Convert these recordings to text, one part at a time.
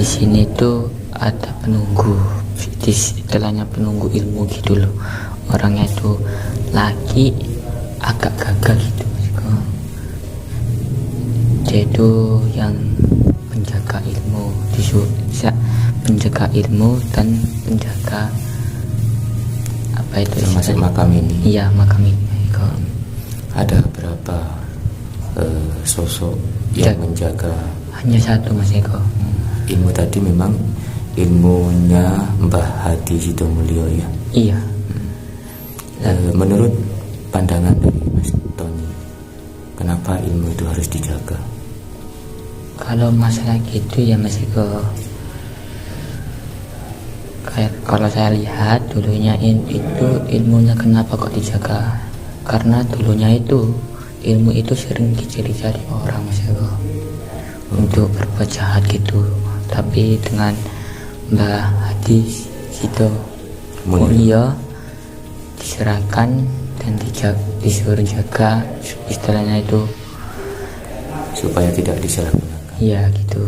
di sini tuh ada penunggu, istilahnya penunggu ilmu gitu loh. Orangnya itu laki agak gagah gitu Mas Eko. Dia itu yang penjaga ilmu, penjaga ilmu dan penjaga apa itu termasuk makam ini. Iya, makam ini Mas Eko. Ada berapa sosok yang menjaga? Hanya satu Mas Eko. Ilmu tadi memang ilmunya Mbah Hadi Sidomulyo ya. Iya. Menurut pandangan dari Mas Tony, kenapa ilmu itu harus dijaga? Kalau masalah gitu ya Mas Eko, kayak kalau saya lihat dulunya itu ilmunya kenapa kok dijaga, karena dulunya itu ilmu itu sering dicari-cari orang Mas Eko untuk berbuat jahat gitu. Tapi dengan Mbah Hadi Sidomulyo diserahkan dan disuruh jaga, istilahnya itu supaya tidak disalahgunakan. iya gitu.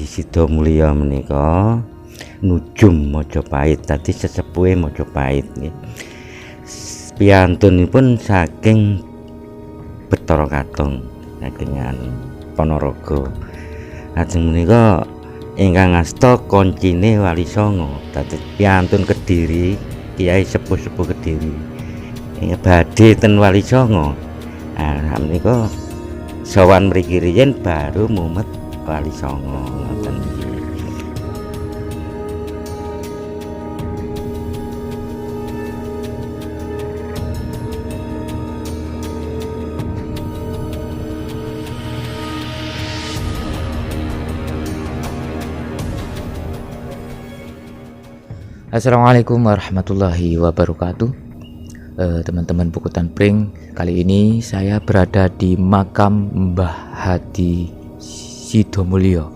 Sidomulyo menika nujum Mojopahit, tadi sesepuhe Mojopahit nggih. Piyantunipun saking Bathara Katong saking Ponorogo. Lajeng menika ingkang ngasta koncine Wali Songo. Dadi piyantun Kediri, Kiai sepuh-sepuh Kediri. Badhe ten Wali Songo. Nah, menika sowan mriki riyen baru mumet Wali Songo ngoten iki. Assalamualaikum warahmatullahi wabarakatuh. Teman-teman Pukutan Pring, kali ini saya berada di makam Mbah Hadi Sidomulyo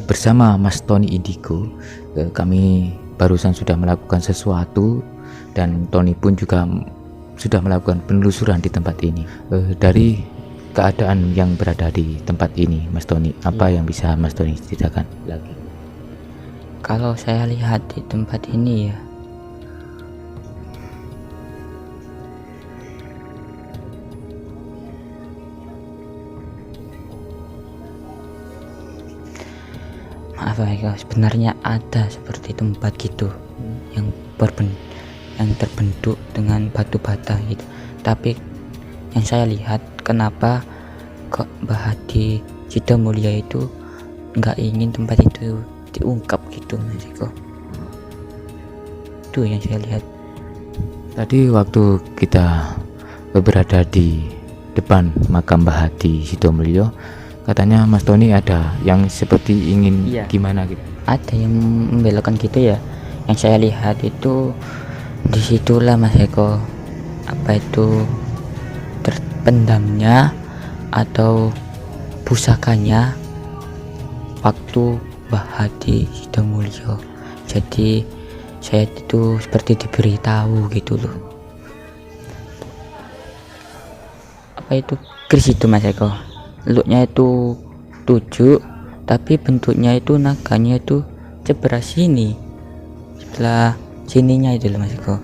bersama Mas Tony Indigo. Kami barusan sudah melakukan sesuatu dan Tony pun juga sudah melakukan penelusuran di tempat ini. Dari keadaan yang berada di tempat ini, Mas Tony, apa yang bisa Mas Tony ceritakan lagi? Kalau saya lihat di tempat ini ya, maaf ya, sebenarnya ada seperti tempat gitu yang terbentuk dengan batu bata gitu. Tapi yang saya lihat, kenapa kok Mbah Hadi Sidomulyo itu nggak ingin tempat itu diungkap gitu Mas Eko. Itu yang saya lihat. Tadi waktu kita berada di depan makam Mbah Hadi Sidomulyo, katanya Mas Tony ada yang seperti ingin gimana gitu? Ada yang membelokkan gitu ya. Yang saya lihat itu disitulah Mas Eko, apa itu terpendamnya atau pusakanya waktu Mbah Hadi Sidomulyo. Jadi saya itu seperti diberitahu gitu loh. Apa itu keris itu Mas Eko? Looknya itu 7, tapi bentuknya itu naganya itu sebelah sini, sebelah sininya itu loh Mas Eko.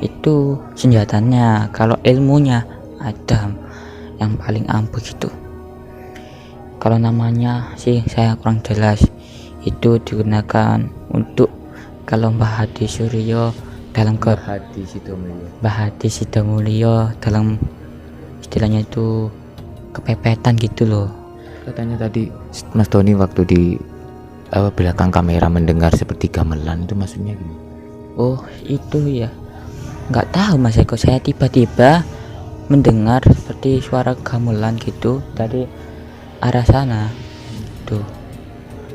Itu senjatanya. Kalau ilmunya ada yang paling ampuh gitu. Kalau namanya sih saya kurang jelas. Itu digunakan untuk kalau Mbah Hadi dalam Mbah Hadi Sidomulyo dalam istilahnya itu kepepetan gitu loh. Katanya tadi Mas Tony waktu di belakang kamera mendengar seperti gamelan, itu maksudnya gimana? Oh itu ya, nggak tahu Mas Eko, saya tiba-tiba mendengar seperti suara gamelan gitu dari arah sana tuh.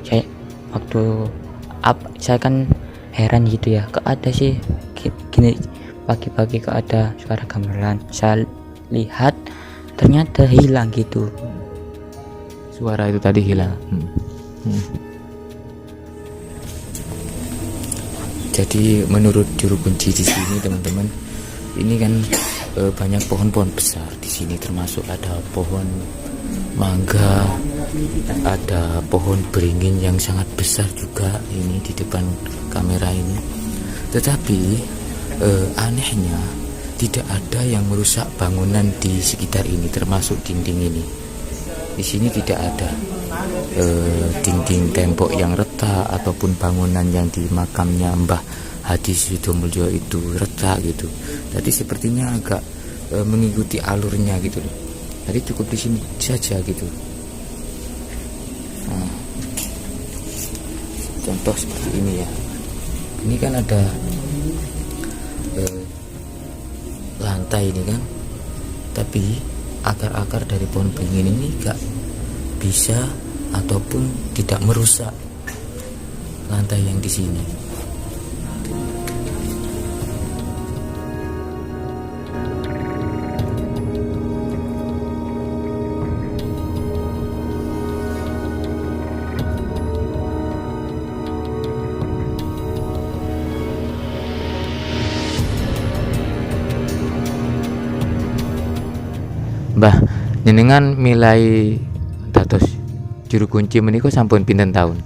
Saya waktu saya kan heran gitu ya, kok ada sih gini pagi-pagi kok ada suara gamelan. Saya lihat ternyata hilang gitu, Suara itu tadi hilang. Jadi menurut juru kunci di sini teman-teman, ini kan banyak pohon-pohon besar di sini, termasuk ada pohon mangga, ada pohon beringin yang sangat besar juga ini di depan kamera ini. Tetapi anehnya tidak ada yang merusak bangunan di sekitar ini, termasuk dinding ini. Di sini tidak ada dinding tembok yang retak ataupun bangunan yang di makamnya Mbah Hadi Sidomulyo itu retak gitu. Tadi sepertinya agak mengikuti alurnya gitu loh. Tadi cukup di sini saja gitu. Nah, contoh seperti ini ya. Ini kan ada lantai ini kan, tapi akar-akar dari pohon beringin ini gak bisa ataupun tidak merusak lantai yang di sini. Mbah, jenengan milai dados juru kunci menika sampun pinten tahun?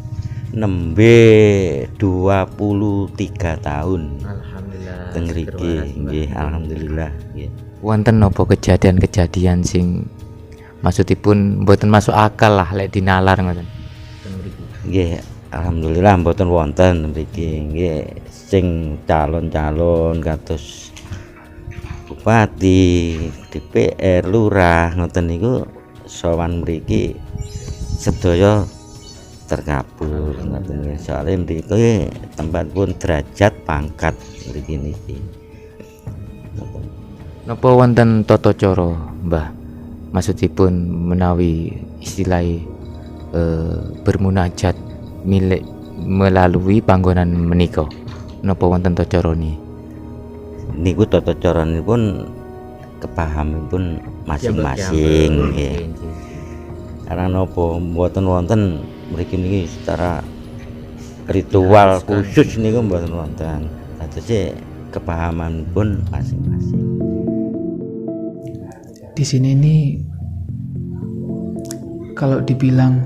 Nembe 23 tahun. Alhamdulillah. Teng mriki nggih, alhamdulillah nggih. Wonten napa kejadian-kejadian sing maksudipun mboten masuk akal lah lek dinalar ngoten? Nggih, alhamdulillah mboten wonten mriki nggih sing calon-calon kados bupati, DPR, lurah ngoten niku sowan mriki sedaya terkabul ngoten nggih. Soale mriki tempat pun derajat pangkat mriki niki. Napa wonten tata cara, Mbah? Maksudipun menawi istilah bermunajat milik melalui panggonan menika. Napa wonten tata carane? Niku tata caranipun kepahamipun masing-masing nggih. Karena napa mboten wonten mriki niki secara ritual khusus niku mboten wonten. Dados kepahamanipun masing-masing. Di sini nih kalau dibilang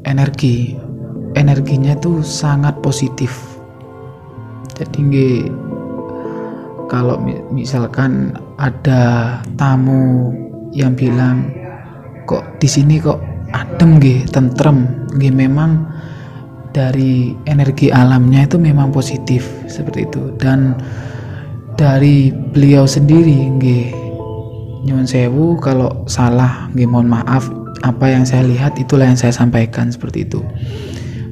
energinya tuh sangat positif. Jadi nggih, kalau misalkan ada tamu yang bilang kok di sini kok adem nggih, tentrem nggih, memang dari energi alamnya itu memang positif seperti itu. Dan dari beliau sendiri nggih, nyuwun sewu kalau salah nggih, mohon maaf, apa yang saya lihat itulah yang saya sampaikan seperti itu.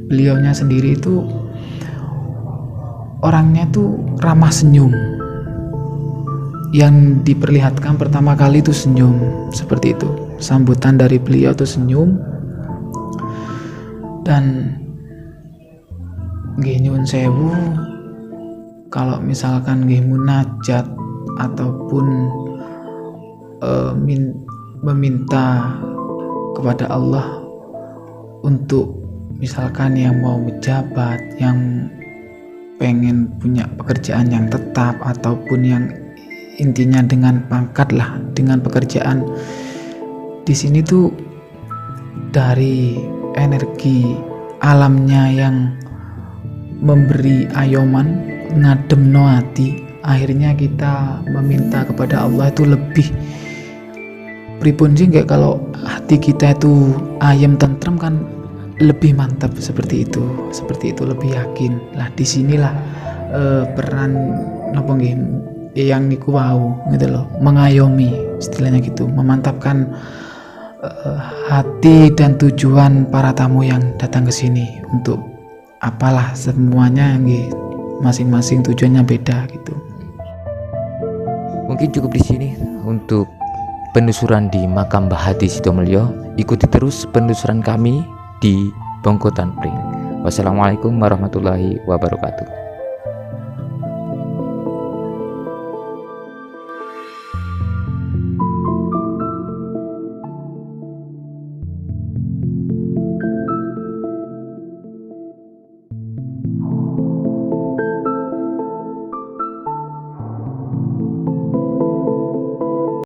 Beliaunya sendiri itu orangnya tuh ramah senyum. Yang diperlihatkan pertama kali itu senyum seperti itu. Sambutan dari beliau tuh senyum. Dan nggih nyuwun sewu kalau misalkan nggih munajat ataupun meminta kepada Allah untuk misalkan yang mau menjabat, yang pengen punya pekerjaan yang tetap, ataupun yang intinya dengan pangkat lah, dengan pekerjaan, di sini tuh dari energi alamnya yang memberi ayoman, ngademno hati, akhirnya kita meminta kepada Allah itu lebih pripun sih, kayak kalau hati kita itu ayem tentrem kan lebih mantap seperti itu lebih yakin lah. Disinilah peran napa nggih yang niku wau gitu loh, mengayomi istilahnya gitu, memantapkan hati dan tujuan para tamu yang datang ke sini untuk apalah semuanya nggih, masing-masing tujuannya beda gitu. Mungkin cukup di sini untuk penelusuran di makam Mbah Hadi Sidomulyo. Ikuti terus penelusuran kami di Bongkotan Pring. Wassalamualaikum warahmatullahi wabarakatuh.